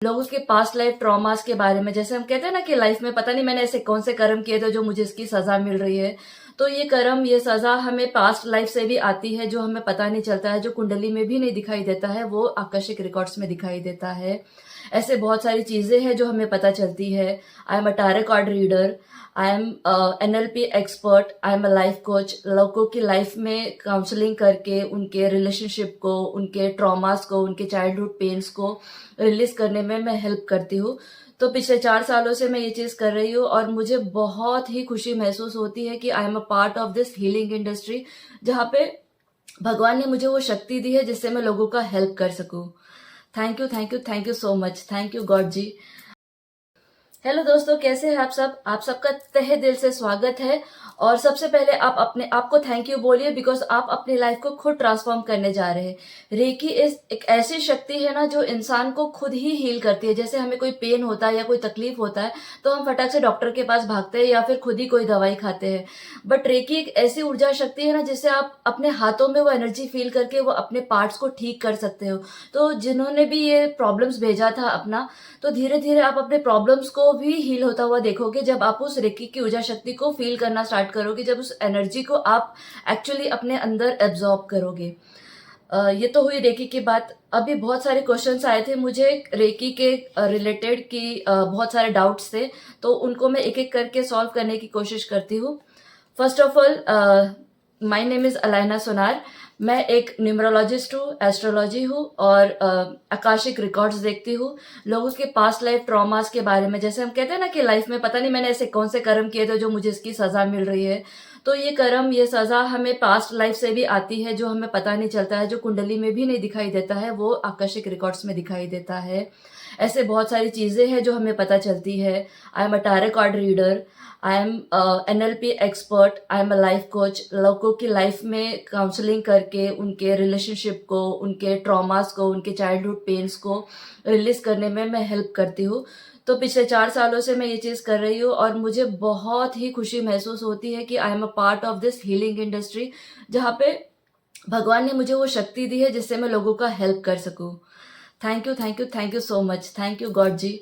लोगों के past life traumas के बारे में, जैसे हम कहते हैं ना कि लाइफ में पता नहीं मैंने ऐसे कौन से कर्म किए थे जो मुझे इसकी सजा मिल रही है। तो ये कर्म, ये सजा हमें पास्ट लाइफ से भी आती है, जो हमें पता नहीं चलता है, जो कुंडली में भी नहीं दिखाई देता है, वो आकर्षिक रिकॉर्ड्स में दिखाई देता है। ऐसे बहुत सारी चीजें हैं जो हमें पता चलती है। I am a tarot card reader, I am NLP expert, I am a life coach. लोगों की लाइफ में काउंसलिंग करके उनके रिलेशनशिप को, उनके ट्रॉमास को, उनके चाइल्डहुड पेन्स को रिलीज करने में मैं हेल्प करती हूँ। तो पिछले 4 सालों से मैं ये चीज कर रही हूँ और मुझे बहुत ही खुशी महसूस होती है कि I am a part of this healing industry, जहाँ पे भगवान ने मुझे वो शक्ति दी है जिससे मैं लोगों का हेल्प कर सकूं। Thank you, thank you, thank you so much. Thank you god ji. Hello दोस्तों, कैसे हैं आप सब? आप सबका तहे दिल से स्वागत है। और सबसे पहले आप अपने आप को थैंक यू बोलिए, बिकॉज आप अपनी लाइफ को खुद ट्रांसफॉर्म करने जा रहे हैं। रेकी इस एक ऐसी शक्ति है ना जो इंसान को खुद ही हील करती है। जैसे हमें कोई पेन होता है या कोई तकलीफ होता है तो हम फटाक से डॉक्टर के पास भागते हैं या फिर खुद ही कोई दवाई खाते हैं। बट रेकी एक ऐसी ऊर्जा शक्ति है ना जिससे आप अपने हाथों में वो एनर्जी फील करके वो अपने पार्ट्स को ठीक कर सकते हो। तो जिन्होंने भी ये प्रॉब्लम्स भेजा था अपना, तो धीरे धीरे आप अपने प्रॉब्लम्स को भी हील होता हुआ देखोगे जब आप उस रेकी की ऊर्जा शक्ति को फील करना स्टार्ट करोगे, जब उस एनर्जी को आप एक्चुअली अपने अंदर एब्जॉर्ब करोगे। ये तो हुई रेकी की बात। अभी बहुत सारे क्वेश्चंस आए थे मुझे रेकी के रिलेटेड की, बहुत सारे डाउट्स थे, तो उनको मैं एक एक करके सॉल्व करने की कोशिश करती हूँ। First of all, my name is Alaina Sonar. मैं एक न्यूमरोलॉजिस्ट हूँ, एस्ट्रोलॉजी हूँ और आकाशिक रिकॉर्ड्स देखती हूँ। लोगों के पास्ट लाइफ ट्रॉमास के बारे में, जैसे हम कहते हैं ना कि लाइफ में पता नहीं मैंने ऐसे कौन से कर्म किए थे जो मुझे इसकी सजा मिल रही है। तो ये कर्म, ये सजा हमें पास्ट लाइफ से भी आती है, जो हमें पता नहीं चलता है, जो कुंडली में भी नहीं दिखाई देता है, वो आकर्षिक रिकॉर्ड्स में दिखाई देता है। ऐसे बहुत सारी चीजें हैं जो हमें पता चलती है। I am a tarot card reader, I am NLP expert, I am a life coach. लोगों की लाइफ में काउंसलिंग करके उनके रिलेशनशिप को, उनके ट्रॉमास को, उनके चाइल्डहुड पेन्स को रिलीज करने में मैं हेल्प करती हूँ। तो पिछले 4 सालों से मैं ये चीज कर रही हूँ और मुझे बहुत ही खुशी महसूस होती है कि I am a part of this healing industry, जहाँ पे भगवान ने मुझे वो शक्ति दी है जिससे मैं लोगों का हेल्प कर सकूं। Thank you, thank you, thank you so much. Thank you god ji.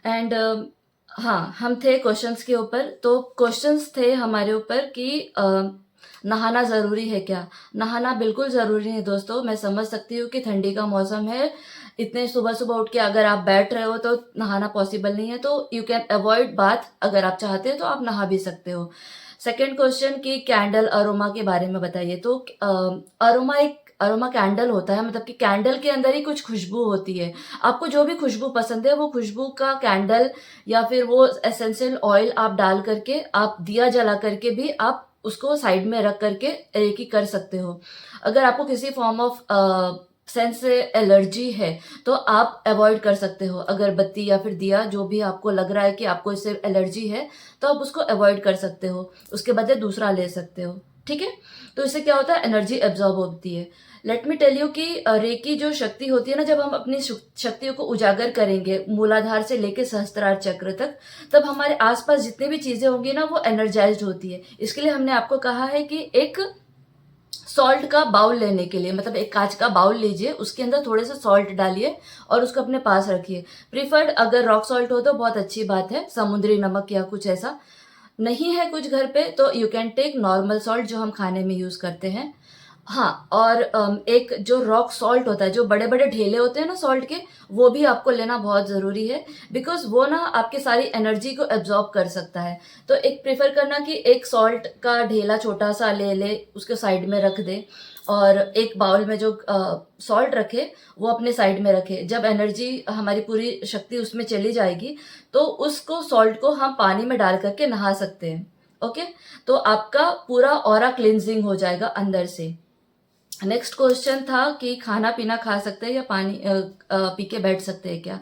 And हाँ, हम थे क्वेश्चंस के ऊपर। तो क्वेश्चंस थे हमारे ऊपर कि नहाना ज़रूरी है क्या? नहाना बिल्कुल ज़रूरी है दोस्तों। मैं समझ सकती हूँ कि ठंडी का मौसम है, इतने सुबह सुबह उठ के अगर आप बैठ रहे हो तो नहाना पॉसिबल नहीं है, तो यू कैन अवॉइड बाथ। अगर आप चाहते हैं तो आप नहा भी सकते हो। सेकेंड क्वेश्चन कि कैंडल अरोमा के बारे में बताइए। तो अरोमा एक अरोमा कैंडल होता है, मतलब कि कैंडल के अंदर ही कुछ खुशबू होती है। आपको जो भी खुशबू पसंद है वो खुशबू का कैंडल या फिर वो एसेंशियल ऑयल आप डाल करके, आप दिया जला करके भी आप उसको साइड में रख करके रेकी कर सकते हो। अगर आपको किसी फॉर्म ऑफ सेंस से एलर्जी है तो आप अवॉइड कर सकते हो। अगरबत्ती या फिर दिया, जो भी आपको लग रहा है कि आपको इससे एलर्जी है, तो आप उसको अवॉइड कर सकते हो, उसके बदले दूसरा ले सकते हो। ठीक है? तो इससे क्या होता है, एनर्जी एब्जॉर्ब होती है। लेट मी टेल यू कि रेकी जो शक्ति होती है ना, जब हम अपनी शक्तियों को उजागर करेंगे मूलाधार से लेके सहस्त्रार चक्र तक, तब हमारे आसपास जितनी भी चीजें होंगी ना वो एनर्जाइज्ड होती है। इसके लिए हमने आपको कहा है कि एक सॉल्ट का बाउल लेने के लिए, मतलब एक कांच का बाउल लीजिए, उसके अंदर थोड़े से सॉल्ट डालिए और उसको अपने पास रखिए। प्रीफर्ड अगर रॉक सॉल्ट हो तो बहुत अच्छी बात है, समुद्री नमक या कुछ ऐसा। नहीं है कुछ घर पे तो you can take normal salt जो हम खाने में यूज करते हैं। हाँ, और एक जो रॉक सॉल्ट होता है, जो बड़े बड़े ढेले होते हैं ना सॉल्ट के, वो भी आपको लेना बहुत जरूरी है, बिकॉज वो ना आपकी सारी एनर्जी को एब्जॉर्ब कर सकता है। तो एक प्रेफर करना कि एक सॉल्ट का ढेला छोटा सा ले ले, उसके साइड में रख दे, और एक बाउल में जो सॉल्ट रखे वो अपने साइड में रखे। जब एनर्जी, हमारी पूरी शक्ति उसमें चली जाएगी तो उसको सॉल्ट को हम पानी में डाल करके नहा सकते हैं। ओके? तो आपका पूरा ऑरा क्लिनजिंग हो जाएगा अंदर से। नेक्स्ट क्वेश्चन था कि खाना पीना खा सकते हैं या पानी पी के बैठ सकते हैं क्या?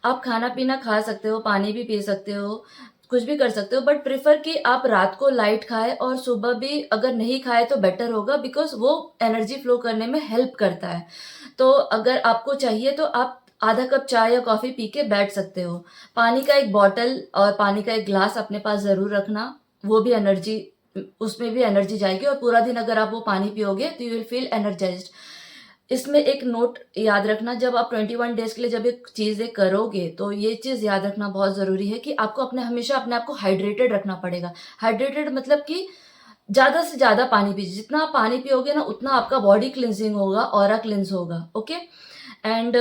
आप खाना पीना खा सकते हो, पानी भी पी सकते हो, कुछ भी कर सकते हो, बट प्रेफर कि आप रात को लाइट खाए और सुबह भी अगर नहीं खाए तो बेटर होगा, बिकॉज वो एनर्जी फ्लो करने में हेल्प करता है। तो अगर आपको चाहिए तो आप आधा कप चाय या कॉफी पी के बैठ सकते हो। पानी का एक बॉटल और पानी का एक ग्लास अपने पास जरूर रखना, वो भी एनर्जी, उसमें भी एनर्जी जाएगी, और पूरा दिन अगर आप वो पानी पियोगे तो यू विल फील एनर्जाइज्ड। इसमें एक नोट याद रखना, जब आप 21 डेज़ के लिए जब ये चीज़ें करोगे, तो ये चीज़ याद रखना बहुत ज़रूरी है कि आपको हमेशा अपने आप को हाइड्रेटेड रखना पड़ेगा। हाइड्रेटेड मतलब कि ज़्यादा से ज़्यादा पानी पीजिए। जितना आप पानी पियोगे ना, उतना आपका बॉडी क्लींजिंग होगा, ऑरा क्लींस होगा, ओके? एंड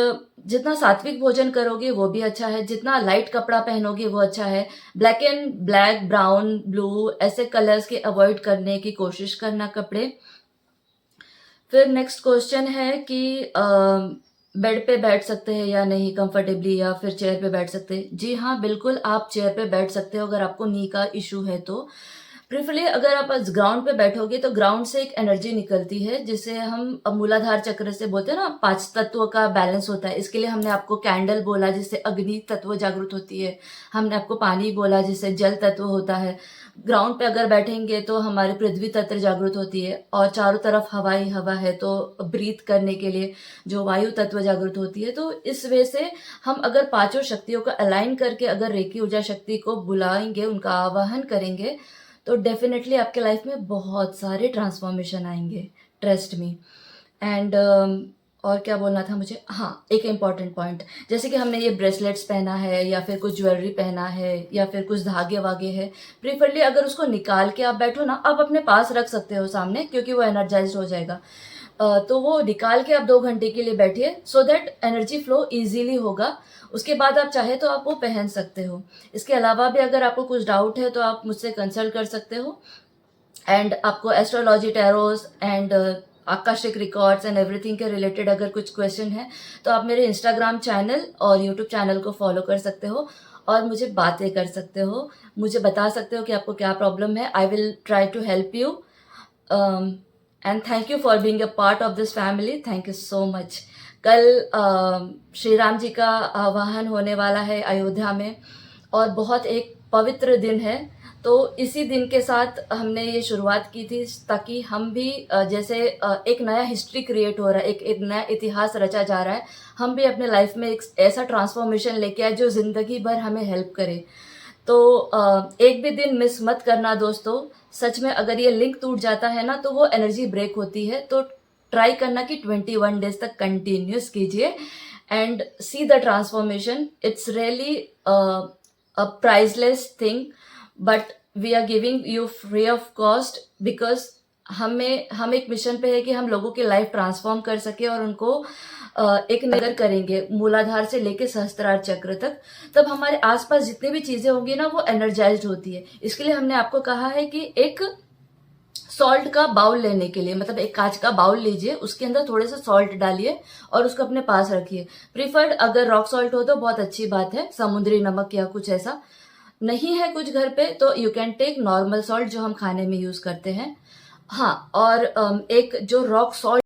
जितना सात्विक भोजन करोगे वो भी अच्छा है, जितना लाइट कपड़ा पहनोगे वो अच्छा है। ब्लैक, ब्राउन, ब्लू ऐसे कलर्स के अवॉइड करने की कोशिश करना कपड़े। फिर नेक्स्ट क्वेश्चन है कि बेड पे बैठ सकते हैं या नहीं कंफर्टेबली, या फिर चेयर पे बैठ सकते हैं? जी हाँ, बिल्कुल आप चेयर पे बैठ सकते हो अगर आपको नी का इश्यू है तो। प्रेफरली अगर आप ग्राउंड पे बैठोगे तो ग्राउंड से एक एनर्जी निकलती है जिसे हम मूलाधार चक्र से बोलते हैं ना, 5 तत्वों का बैलेंस होता है। इसके लिए हमने आपको कैंडल बोला जिससे अग्नि तत्व जागृत होती है। हमने आपको पानी बोला जिससे जल तत्व होता है। ग्राउंड पे अगर बैठेंगे तो हमारी पृथ्वी तत्व जागृत होती है, और चारों तरफ हवा ही हवा है तो ब्रीथ करने के लिए जो वायु तत्व जागृत होती है। तो इस वे से हम अगर पांचों शक्तियों को अलाइन करके अगर रेकी ऊर्जा शक्ति को बुलाएंगे, उनका आवाहन करेंगे, तो डेफिनेटली आपके लाइफ में बहुत सारे ट्रांसफॉर्मेशन आएंगे, ट्रस्ट मी। एंड और क्या बोलना था मुझे, हाँ, एक इम्पॉर्टेंट पॉइंट, जैसे कि हमने ये ब्रेसलेट्स पहना है या फिर कुछ ज्वेलरी पहना है या फिर कुछ धागे वागे है, प्रीफरली अगर उसको निकाल के आप बैठो ना, आप अपने पास रख सकते हो सामने, क्योंकि वो एनर्जाइज हो जाएगा। तो वो निकाल के आप 2 घंटे के लिए बैठिए, so that energy flow easily होगा। उसके बाद आप चाहे तो आप वो पहन सकते हो। इसके अलावा भी अगर आपको कुछ डाउट है तो आप मुझसे कंसल्ट कर सकते हो। एंड आपको astrology, tarots and akashic records and everything के रिलेटेड अगर कुछ क्वेश्चन है तो आप मेरे इंस्टाग्राम चैनल और यूट्यूब चैनल को फॉलो कर सकते हो और मुझे बातें कर सकते हो। मुझे बता सकते हो कि आपको क्या प्रॉब्लम है। I will try to help you. And thank you for being a part of this family. Thank you so much. कल श्री राम जी का आवाहन होने वाला है अयोध्या में, और बहुत एक पवित्र दिन है। तो इसी दिन के साथ हमने ये शुरुआत की थी ताकि हम भी जैसे एक नया हिस्ट्री क्रिएट हो रहा है, एक नया इतिहास रचा जा रहा है, हम भी अपने लाइफ में एक ऐसा ट्रांसफॉर्मेशन लेके आए जो ज़िंदगी भर हमें हेल्प करे। तो एक भी दिन मिस मत करना दोस्तों। सच में अगर ये लिंक टूट जाता है ना तो वो एनर्जी ब्रेक होती है। तो ट्राई करना कि 21 डेज तक कंटिन्यूस कीजिए and see the transformation. It's really a priceless thing, but we are giving you free of cost, because हम एक मिशन पे है कि हम लोगों की लाइफ ट्रांसफॉर्म कर सके और उनको एक नगर करेंगे मूलाधार से लेके सहस्त्रार चक्र तक। तब हमारे आसपास जितनी भी चीजें होंगी ना वो एनर्जाइज्ड होती है। इसके लिए हमने आपको कहा है कि एक सॉल्ट का बाउल लेने के लिए, मतलब एक कांच का बाउल लीजिए, उसके अंदर थोड़े से सॉल्ट डालिए और उसको अपने पास रखिए। प्रीफर्ड अगर रॉक सॉल्ट हो तो बहुत अच्छी बात है, समुद्री नमक या कुछ ऐसा। नहीं है कुछ घर पे तो you can take normal salt जो हम खाने में यूज करते हैं। हाँ, और एक जो रॉक सॉल्ट